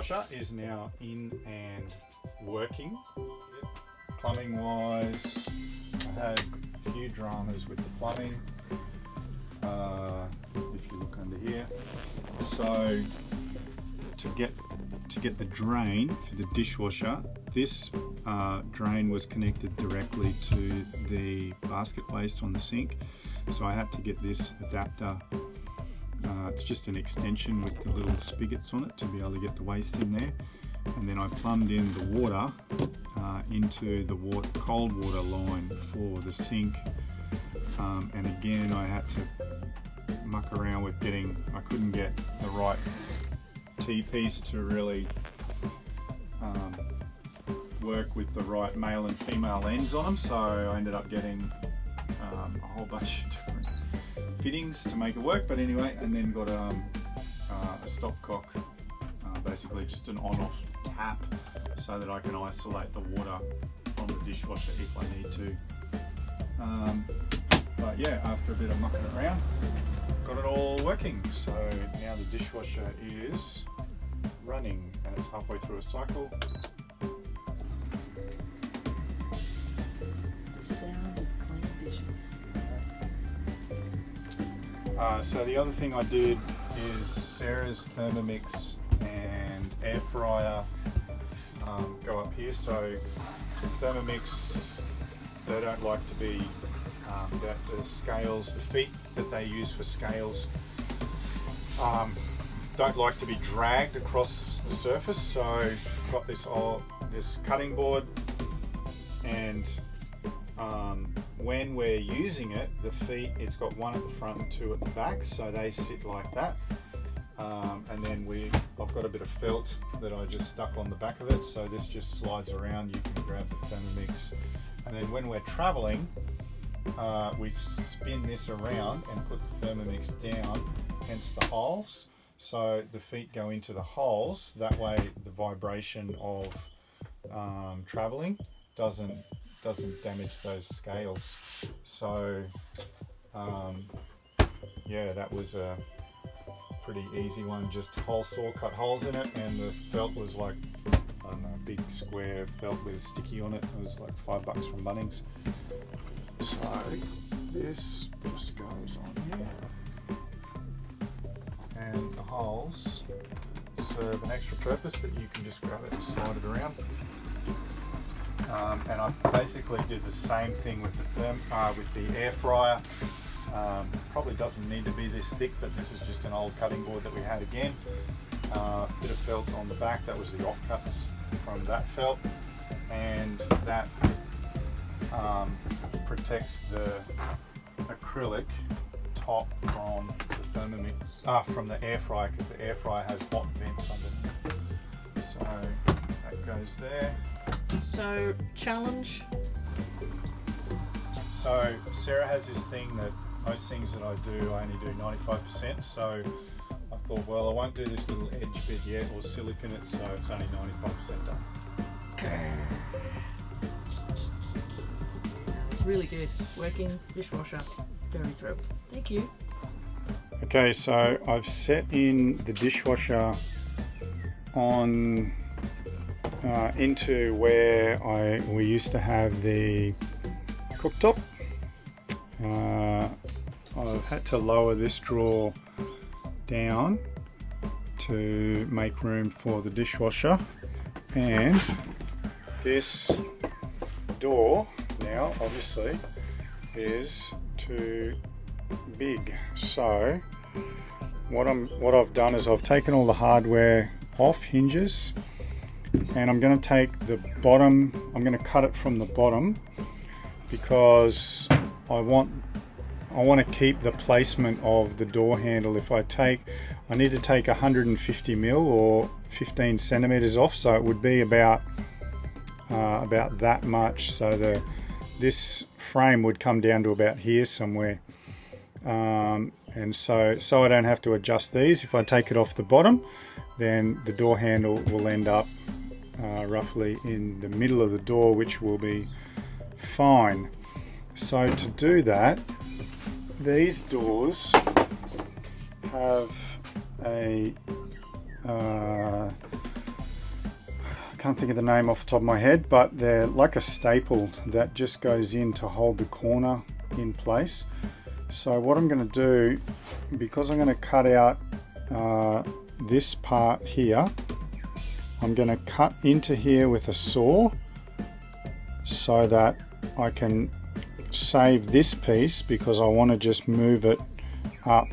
dishwasher is now in and working. Plumbing wise, I had a few dramas with the plumbing. If you look under here, so to get the drain for the dishwasher, this drain was connected directly to the basket waste on the sink, so I had to get this adapter. It's just an extension with the little spigots on it to be able to get the waste in there, and then I plumbed in the water into the cold water line for the sink, and again I had to muck around with I couldn't get the right T-piece to really work with the right male and female ends on them, so I ended up getting a whole bunch of different fittings to make it work. But anyway, and then got a stopcock, basically just an on-off tap, so that I can isolate the water from the dishwasher if I need to. But yeah, after a bit of mucking around, got it all working. So now the dishwasher is running and it's halfway through a cycle. The sound of clean dishes. So the other thing I did is Sarah's thermomix and air fryer go up here. So thermomix, they don't like to be the scales, the feet that they use for scales, don't like to be dragged across the surface. So I've got this cutting board, and when we're using it, the feet, it's got one at the front and two at the back, so they sit like that. And then I've got a bit of felt that I just stuck on the back of it, so this just slides around. You can grab the thermomix, and then when we're traveling, we spin this around and put the thermomix down, hence the holes. So the feet go into the holes, that way the vibration of traveling doesn't damage those scales. So yeah, that was a pretty easy one. Just hole saw, cut holes in it, and the felt was like, I don't know, a big square felt with a sticky on it. It was like $5 from Bunnings. So this just goes on here, and the holes serve an extra purpose that you can just grab it and slide it around. And I basically did the same thing with the air fryer. Probably doesn't need to be this thick, but this is just an old cutting board that we had again. Bit of felt on the back, that was the offcuts from that felt, and that protects the acrylic top from the thermomix, from the air fryer, because the air fryer has hot vents underneath. So that goes there. So challenge. So Sarah has this thing that most things that I do, I only do 95%. So I thought, well, I won't do this little edge bit yet or silicone it, so it's only 95% done. Okay. It's really good. Working dishwasher. Very thrilled. Thank you. Okay, so I've set in the dishwasher on into where we used to have the cooktop. I've had to lower this drawer down to make room for the dishwasher, and this door now obviously is too big. So what I've done is I've taken all the hardware off hinges, and I'm going to take the bottom, I'm going to cut it from the bottom, because I want to keep the placement of the door handle. I need to take 150 mil or 15 centimeters off, so it would be about that much. So this frame would come down to about here somewhere, and so I don't have to adjust these. If I take it off the bottom, then the door handle will end up roughly in the middle of the door, which will be fine. So to do that, these doors have a can't think of the name off the top of my head, but they're like a staple that just goes in to hold the corner in place. So what I'm going to do, because I'm going to cut out this part here, I'm going to cut into here with a saw so that I can save this piece, because I want to just move it up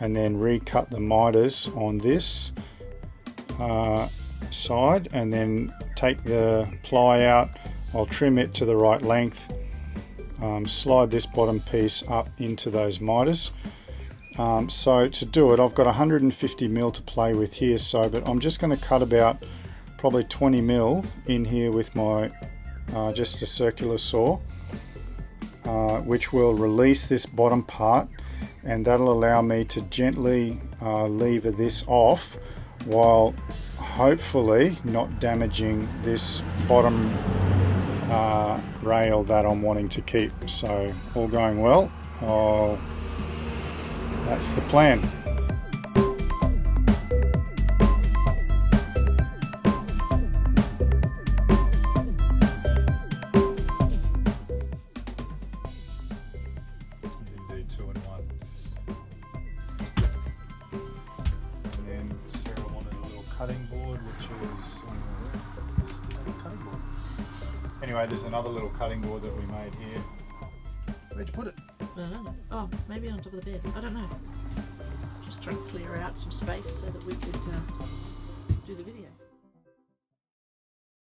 and then recut the miters on this side, and then take the ply out. I'll trim it to the right length, slide this bottom piece up into those miters. So to do it, I've got 150 mil to play with here, but I'm just going to cut about probably 20 mil in here with my just a circular saw, which will release this bottom part, and that'll allow me to gently lever this off while hopefully not damaging this bottom rail that I'm wanting to keep. So all going well, that's the plan. You can do 2 in 1. And then Sarah wanted a little cutting board, which is cutting board. Anyway, there's another little cutting board that we made here. Where'd you put it? I don't know. Oh, maybe on top of the bed. I don't know. Just trying to clear out some space so that we could do the video.